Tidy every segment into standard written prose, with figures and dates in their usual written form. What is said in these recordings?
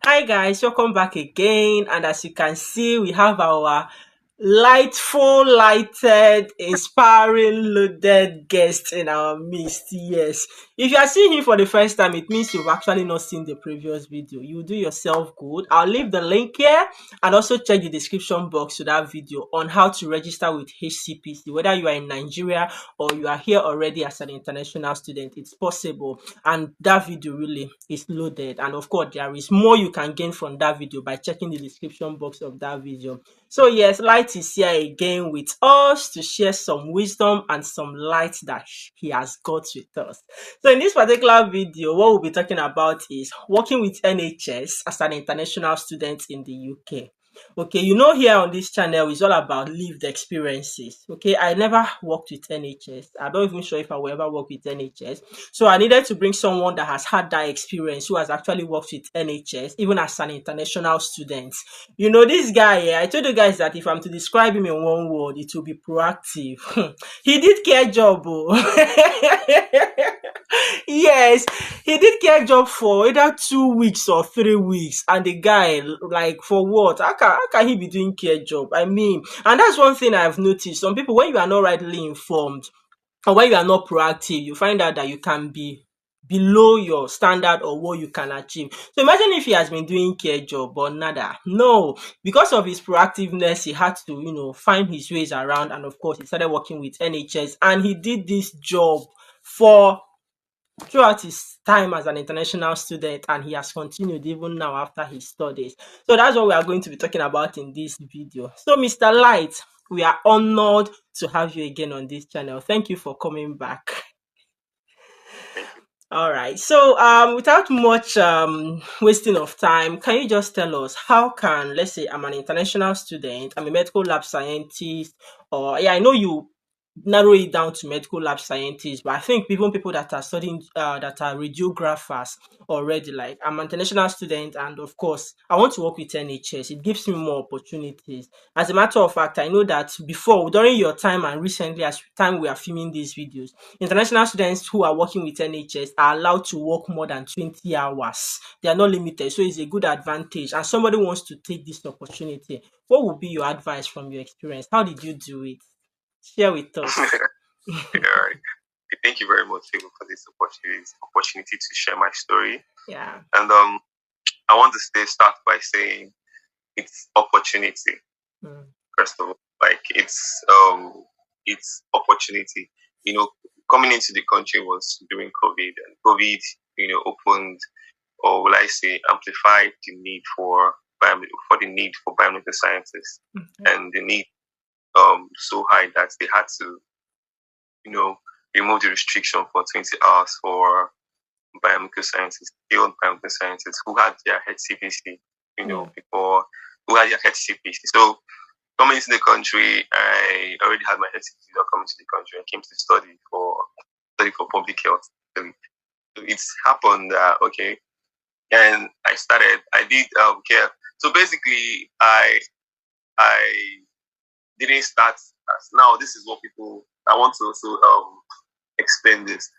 Hi guys, welcome back again. And as you can see, we have our lighted, inspiring, loaded guest in our midst. Yes. If you are seeing him for the first time, it means you've actually not seen the previous video. You do yourself good. I'll leave the link here and also check the description box to that video on how to register with HCPC. Whether you are in Nigeria or you are here already as an international student, it's possible. And that video really is loaded. And of course, there is more you can gain from that video by checking the description box of that video. So yes, Light is here again with us to share some wisdom and some light that he has got with us. So in this particular video, what we'll be talking about is working with NHS as an international student in the UK. Okay, here on this channel is all about lived experiences. Okay, I never worked with NHS. I'm not even sure if I will ever work with NHS. So I needed to bring someone that has had that experience, who has actually worked with NHS, even as an international student. This guy here, I told you guys that if I'm to describe him in one word, it will be proactive. He did care job. Oh. Yes, he did care job for either 2 weeks or 3 weeks, and the guy, like, for what? How can he be doing care job? I mean, and that's one thing I've noticed. Some people, when you are not rightly informed or when you are not proactive, you find out that you can be below your standard or what you can achieve. So imagine if he has been doing care job but nada. No, because of his proactiveness, he had to, find his ways around, and of course, he started working with NHS, and he did this job for throughout his time as an international student, and he has continued even now after his studies. So that's what we are going to be talking about in this video. So Mr. Light, we are honored to have you again on this channel. Thank you for coming back. All right. So without much wasting of time, can you just tell us how can, let's say I'm an international student, I'm a medical lab scientist, or yeah, I know you narrow it down to medical lab scientists, but I think even people that are studying that are radiographers already, like I'm an international student, and of course I want to work with NHS. It gives me more opportunities. As a matter of fact, I know that before, during your time and recently, as time we are filming these videos, international students who are working with NHS are allowed to work more than 20 hours. They are not limited, so it's a good advantage. And somebody wants to take this opportunity. What would be your advice from your experience? How did you do it? Share with us. All right. Thank you very much, Favour, for this opportunity to share my story. Yeah. And I want to start by saying it's opportunity. First of all, like it's opportunity. Coming into the country was during COVID, and COVID, opened, or will I say, amplified the need for biomedical scientists, and the need so high that they had to remove the restriction for 20 hours for biomedical scientists, skilled biomedical scientists who had their HCPC, before, who had their HCPC. So coming into the country, I already had my HCPC coming to the country. I came to study for public health. So it's happened, okay, and I did care. So basically, I didn't start as now. This is what people. I want to also explain this.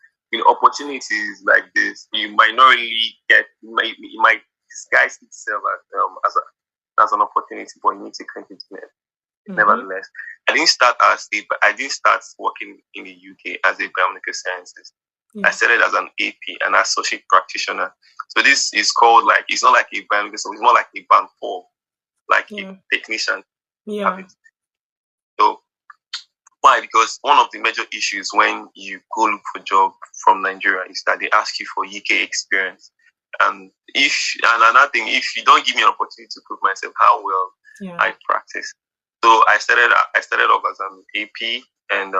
Opportunities like this, you might not really get. It might disguise itself as an opportunity, but you need to continue it. Nevertheless, I didn't start working in the UK as a biomedical scientist. I started as an AP, an associate practitioner. So this is called, like, it's not like a biomedical, so it's more like a band 4, like a technician. Yeah. So why? Because one of the major issues when you go look for a job from Nigeria is that they ask you for UK experience. And another thing, if you don't give me an opportunity to prove myself how well I practice. So I started off as an AP and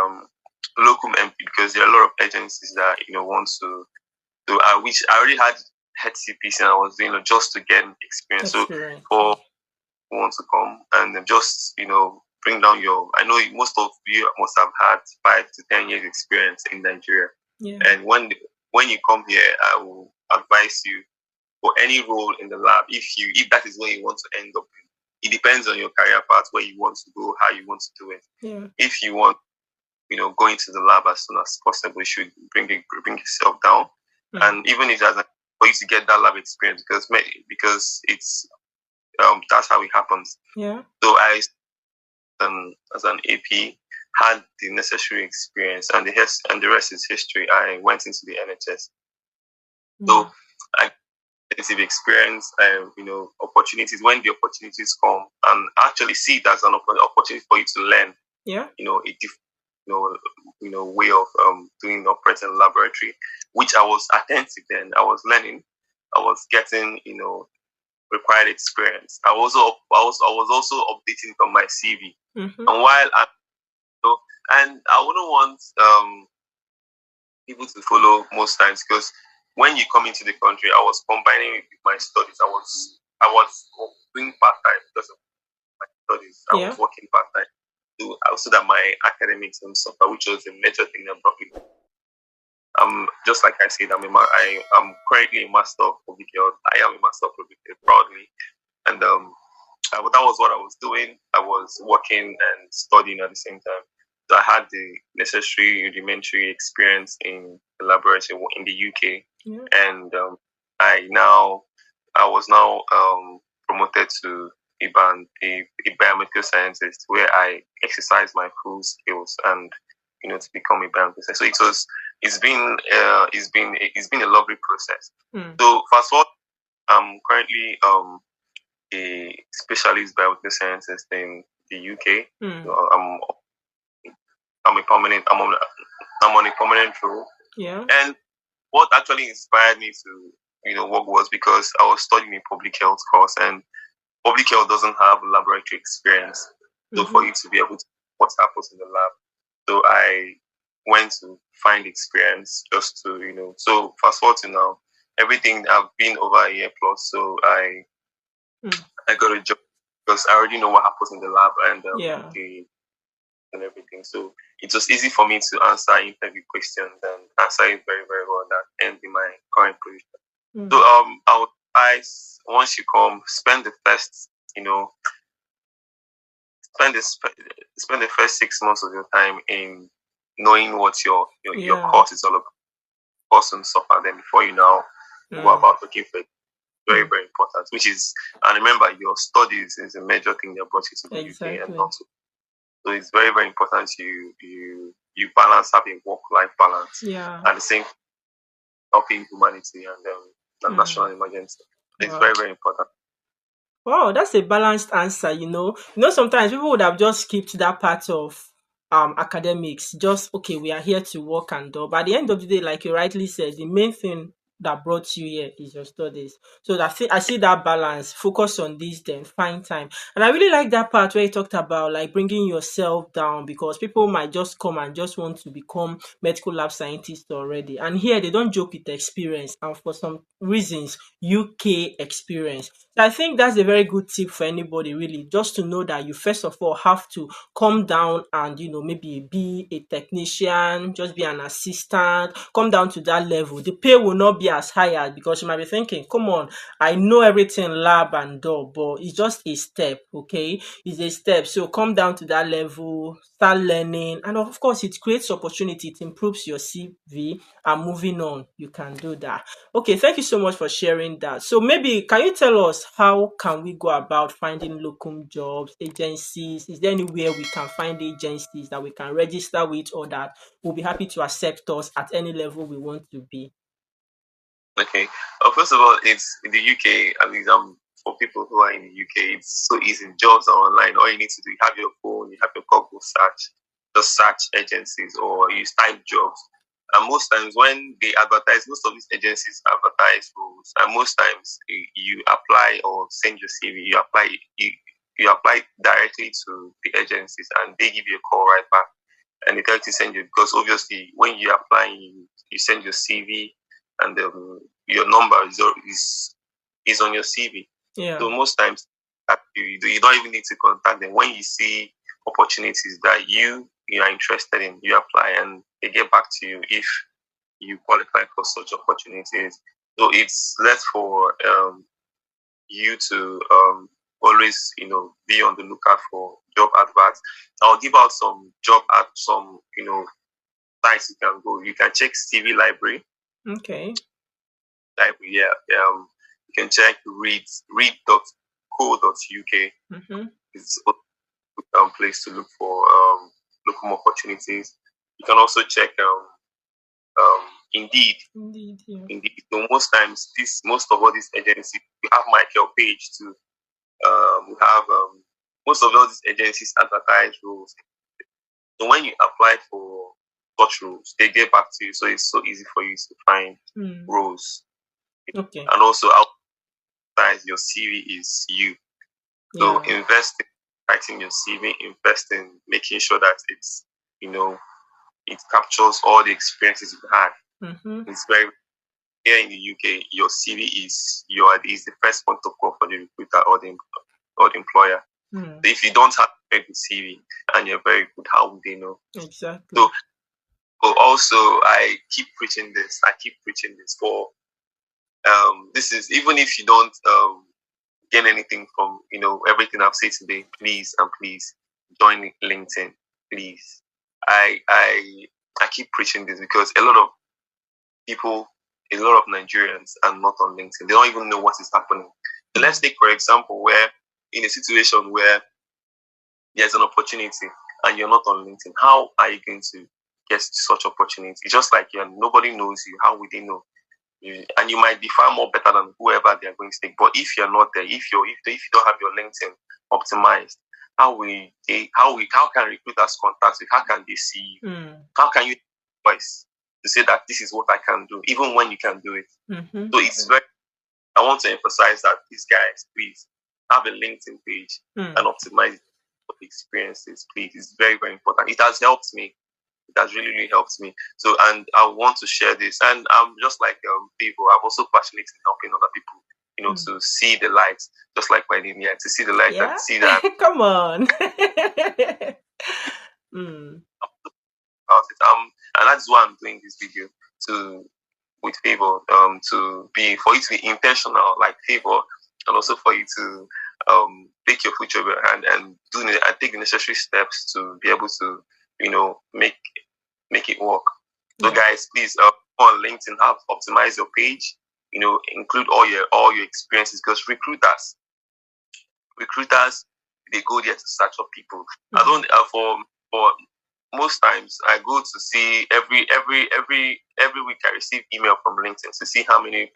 locum MP, because there are a lot of agencies that want to. So which I already had HCPC, and I was doing just to get experience. So for who want to come and just bring down your. I know most of you must have had 5 to 10 years experience in Nigeria, and when you come here, I will advise you for any role in the lab. If that is where you want to end up, it depends on your career path, where you want to go, how you want to do it. If you want, go into the lab as soon as possible, you should bring yourself down. And even if there's an for you to get that lab experience because it's that's how it happens. Yeah. So I as an AP had the necessary experience, and the rest is history. I went into the NHS, so Mm. I extensive experience, opportunities. When the opportunities come, and actually see it as an opportunity for you to learn, Yeah. a different, you know, way of doing operating laboratory, which I was attentive then. I was learning. I was getting, required experience. I was also updating on my CV, Mm-hmm. and while I, and I wouldn't want people to follow most times because when you come into the country, I was combining it with my studies. I was doing part time because of my studies. I was Yeah. working part time so that my academics don't suffer, which was a major thing that brought me. Just like I said, I'm currently a master of public health. I am a master of public health proudly, and that was what I was doing. I was working and studying at the same time. So I had the necessary rudimentary experience in the laboratory in the UK, Yeah. and I was now promoted to a biomedical scientist, where I exercise my full skills and to become a biomedical scientist. So it's been a lovely process. Mm. So fast forward, I'm currently a specialist biomedical scientist in the UK. Mm. I'm a permanent. I'm on a permanent role. Yeah. And what actually inspired me to work was because I was studying a public health course, and public health doesn't have laboratory experience. So for Mm-hmm. you to be able to what happens in the lab, so I went to find experience just to So fast forward to now, everything I've been over a year plus. So Mm. I got a job because I already know what happens in the lab and Yeah. the and everything. So it was easy for me to answer interview questions and answer it very, very well. That end in my current position. So Mm. I would advise once you come, spend the first, spend the spend the first 6 months of your time in knowing what your Yeah. course is all about. Course and stuff, and then before you now go Mm. about looking for it. Very, Mm. very important. Which is, and remember, your studies is a major thing that brought you to the UK and Exactly. not to. So it's very, very important you balance having work life balance Yeah. at the same time helping humanity and national Mm. emergency. It's Wow. very, very important. Wow, that's a balanced answer, you know. You know, sometimes people would have just skipped that part of academics. Just okay, we are here to work and do. But at the end of the day, like you rightly said, the main thing that brought you here is your studies. So I see that balance. Focus on this, then find time. And I really like that part where you talked about like bringing yourself down because people might just come and just want to become medical lab scientists already. And here they don't joke with experience. And for some reasons, UK experience. So I think that's a very good tip for anybody really, just to know that you first of all have to come down and maybe be a technician, just be an assistant, come down to that level. The pay will not be as high as because you might be thinking, come on, I know everything lab and all, but it's just a step, okay? It's a step. So come down to that level, start learning, and of course it creates opportunity, it improves your CV, and moving on, you can do that. Okay, thank you so much for sharing that. So maybe can you tell us how can we go about finding locum jobs, agencies? Is there anywhere we can find agencies that we can register with or that will be happy to accept us at any level we want to be? Okay. First of all, it's in the UK. At least for people who are in the UK, it's so easy. Jobs are online. All you need to do, you have your phone, you have your Google search, just search agencies or you type jobs. And most times when they advertise, most of these agencies advertise roles. And most times you apply or send your CV. You apply directly to the agencies, and they give you a call right back, and they tell you to send you because obviously when you apply, you send your CV, and your number is on your CV. Yeah. So most times you don't even need to contact them. When you see opportunities that you are interested in, you apply, and they get back to you if you qualify for such opportunities. So it's less for you to always be on the lookout for job adverts. I'll give out some job at some sites you can go. You can check CV Library. Okay. library. Yeah, you can check read.co.uk. Mm-hmm. It's a place to look for more opportunities. You can also check Indeed. Indeed, yeah. Indeed. So most times, most of all these agencies, we have Michael Page too. We have most of all these agencies advertise roles. So when you apply for such roles, they get back to you. So it's so easy for you to find roles. Okay. And also outside your CV is you. So Yeah. invest in writing your CV, invest in making sure that it's, it captures all the experiences you've had. Mm-hmm. It's very here in the UK, your CV is the first point of call for the recruiter or the employer. So if you don't have a very good CV and you're very good, how would they know? Exactly. So also I keep preaching this. For this is even if you don't gain anything from everything I've said today, please and please join LinkedIn. Please. I keep preaching this because a lot of people, a lot of Nigerians are not on LinkedIn. They don't even know what is happening. So let's take, for example, where in a situation where there's an opportunity and you're not on LinkedIn, how are you going to get such opportunity? It's just like nobody knows you. How would they know? And you might be far more better than whoever they are going to take. But if you're not there, if you don't have your LinkedIn optimized, how can recruiters contact you? How can they see you? How can you voice to say that this is what I can do, even when you can do it? Mm-hmm. So it's very. I want to emphasize that these guys, please have a LinkedIn page and optimize the experiences. Please, it's very very important. It has helped me. It has really, really helped me. So, and I want to share this. And I'm just like people. I'm also passionate in helping other people, to see the light, just like my name here, to see the light and see that. Come on. About it. And that's why I'm doing this video to with favor, to be for you to be intentional, like favor, and also for you to take your future in your hand and take the necessary steps to be able to, make it work. So guys, please on LinkedIn, optimize your page. Include all your experiences because recruiters, they go there to search for people. I don't for most times I go to see every week I receive email from LinkedIn to see how many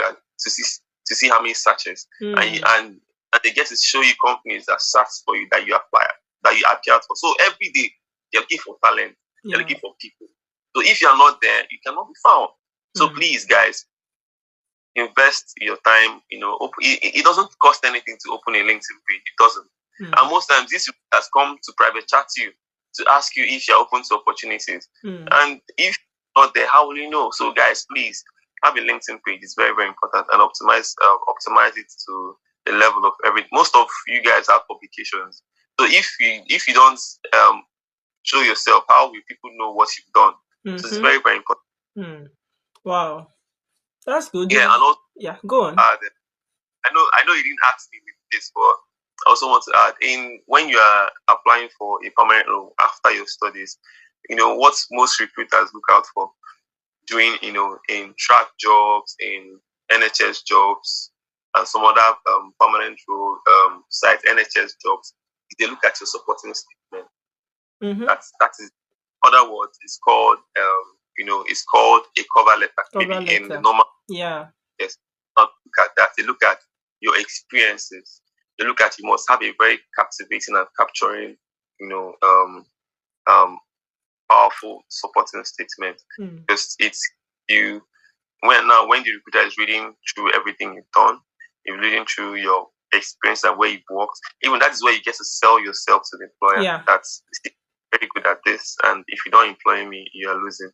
searches and they get to show you companies that search for you that you apply that you appear for. So every day they're looking for talent, they're looking for people. So if you're not there, you cannot be found. So please, guys, invest your time. It doesn't cost anything to open a LinkedIn page. It doesn't. And most times, this has come to private chat you to ask you if you're open to opportunities. And if not there, how will you know? So, guys, please have a LinkedIn page. It's very, very important, and optimize it to the level of every. Most of you guys have publications. So if you don't show yourself, how will people know what you've done? So it's very, very important. Wow, that's good. Yeah, and also, go on. I know you didn't ask me this, but I also want to add when you are applying for a permanent role after your studies, what most recruiters look out for doing, in track jobs, in NHS jobs, and some other permanent role site NHS jobs, they look at your supporting statement. That is, other words, it's called it's called a cover letter. In the normal yes, not look at that. They look at your experiences. They look at you must have a very captivating and capturing, powerful supporting statement because it's you when the recruiter is reading through everything you've done, you're reading through your experience and where you've worked. Even that is where you get to sell yourself to the employer. That's very good at this, and if you don't employ me, you are losing.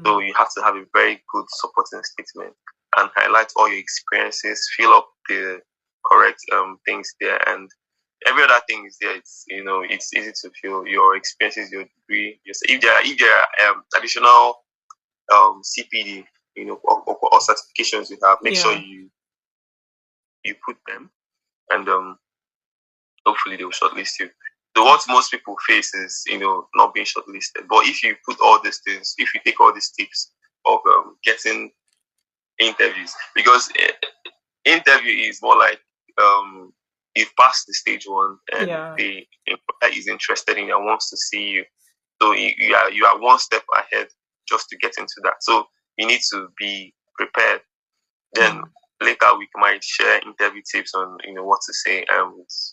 So you have to have a very good supporting statement and highlight all your experiences, fill up the correct things there, and every other thing is there. It's it's easy to fill your experiences, your degree. If there are additional CPD, or certifications you have, make sure you put them, and hopefully they will shortlist you. So what most people face is not being shortlisted. But if you put all these things, if you take all these tips of getting interviews, because interview is more like you've passed the stage one, and Yeah. the employer is interested in you and wants to see you. So you are one step ahead just to get into that. So you need to be prepared. Then Mm. later we might share interview tips on what to say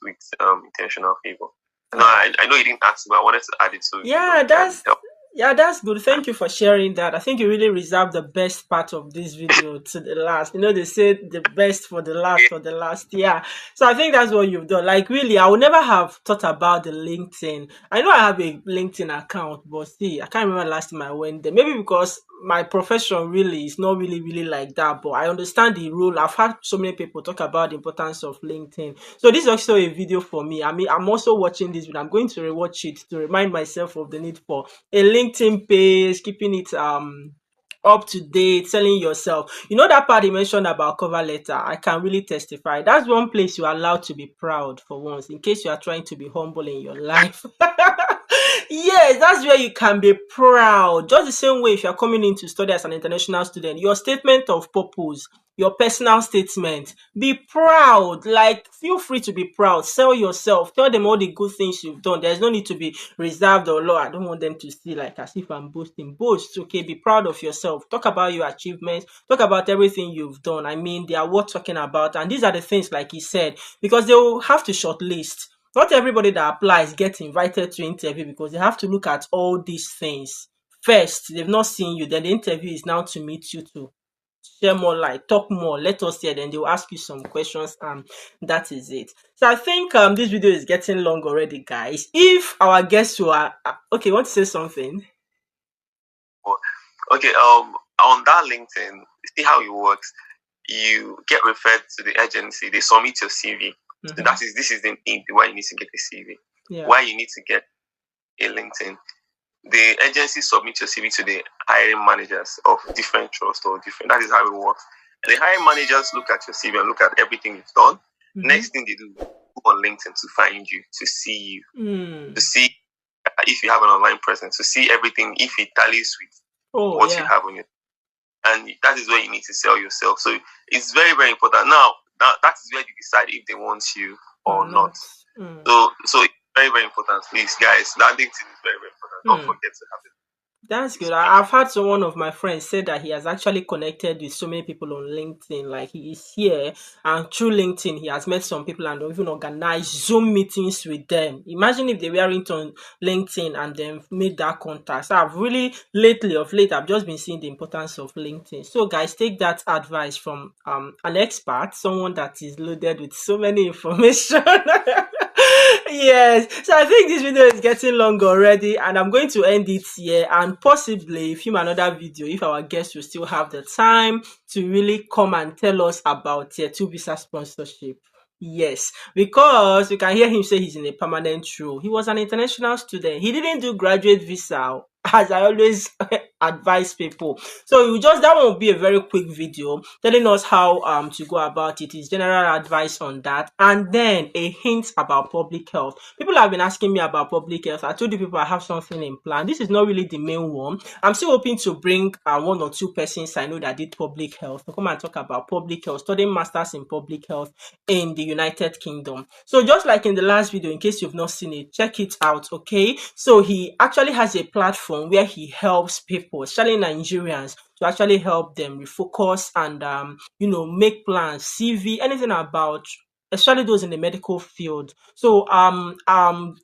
with intentional favor. No, Oh. I know you didn't ask, but I wanted to add it so Yeah, it can that's help. yeah, that's good. Thank you for sharing that. I think you really reserved the best part of this video to the last. You know, they say the best for the last. Yeah. So I think that's what you've done. Like really, I would never have thought about the LinkedIn. I know I have a LinkedIn account, but see, I can't remember last time I went there. Maybe because my profession really is not really like that. But I understand the rule. I've had so many people talk about the importance of LinkedIn. So this is also a video for me. I mean, I'm also watching this video. I'm going to rewatch it to remind myself of the need for a LinkedIn page, keeping it up to date, selling yourself. You know that part you mentioned about cover letter, I can really testify. That's one place you're allowed to be proud for once, in case you are trying to be humble in your life. Yes, that's where you can be proud. Just the same way if you're coming in to study as an international student, your statement of purpose, your personal statement, be proud. Like, feel free to be proud. Sell yourself. Tell them all the good things you've done. There's no need to be reserved or low. I don't want them to see like as if I'm boasting. Boast, okay? Be proud of yourself. Talk about your achievements. Talk about everything you've done. I mean, they are worth talking about. And these are the things, like he said, because they will have to shortlist. Not everybody that applies gets invited to interview because they have to look at all these things. First, they've not seen you, then the interview is now to meet you to share more light, talk more, let us hear, then they'll ask you some questions, and that is it. So I think this video is getting long already, guys. If our guests who are okay, want to say something? Okay, on that LinkedIn, see how it works. You get referred to the agency, they submit your CV. So Mm-hmm. this is the need why you need to get a CV. Yeah. Why you need to get a LinkedIn. The agency submits your CV to the hiring managers of different trusts or different. That is how it works. And the hiring managers look at your CV and look at everything you've done. Mm-hmm. Next thing they do, go on LinkedIn to find you, to see you, to Mm. see if you have an online presence, to see everything if it tallies with Oh what you yeah. have on your, and that is where you need to sell yourself. So it's very, very important. Now that is where you decide if they want you Or or not. not. Mm. So it's very, very important. Please, guys, that LinkedIn is very, very important. Don't Mm. forget to have it. That's good. Please. I've had one of my friends say that he has actually connected with so many people on LinkedIn. Like he is here, and through LinkedIn, he has met some people and even organized Zoom meetings with them. Imagine if they weren't on LinkedIn and then made that contact. So I've really of late, I've just been seeing the importance of LinkedIn. So guys, take that advice from an expert, someone that is loaded with so many information. Yes, so I think this video is getting long already, and I'm going to end it here and possibly film another video if our guests will still have the time to really come and tell us about tier 2 visa sponsorship. Yes, because you can hear him say he's in a permanent role. He was an international student. He didn't do graduate visa, as I always advise people. So you just that one will be a very quick video telling us how to go about it, his general advice on that, and then a hint about public health. People have been asking me about public health. I told you people I have something in plan. This is not really the main one. I'm still hoping to bring one or two persons I know that did public health to come and talk about public health, studying masters in public health in the United Kingdom. So just like in the last video, in case you've not seen it, check it out, okay? So he actually has a platform where he helps people, especially Nigerians, to actually help them refocus and make plans, CV, anything about especially those in the medical field. So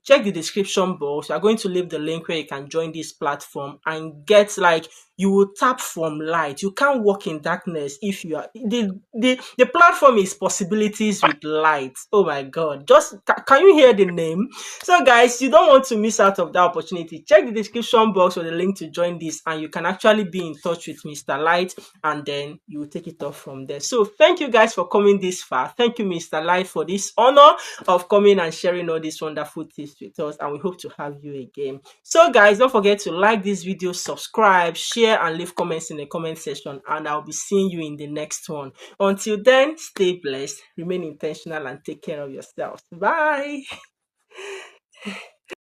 check the description box. We are going to leave the link where you can join this platform and get like you will tap from light. You can't walk in darkness if you are the platform is possibilities with light. Oh my god. Just can you hear the name? So guys, you don't want to miss out of that opportunity. Check the description box for the link to join this, and you can actually be in touch with Mr. Light, and then you will take it off from there. So thank you guys for coming this far. Thank you, Mr. Light, for this honor of coming and sharing all these wonderful tips with us, and we hope to have you again. So guys, don't forget to like this video, subscribe, share, and leave comments in the comment section, and I'll be seeing you in the next one. Until then, stay blessed, remain intentional, and take care of yourselves. Bye.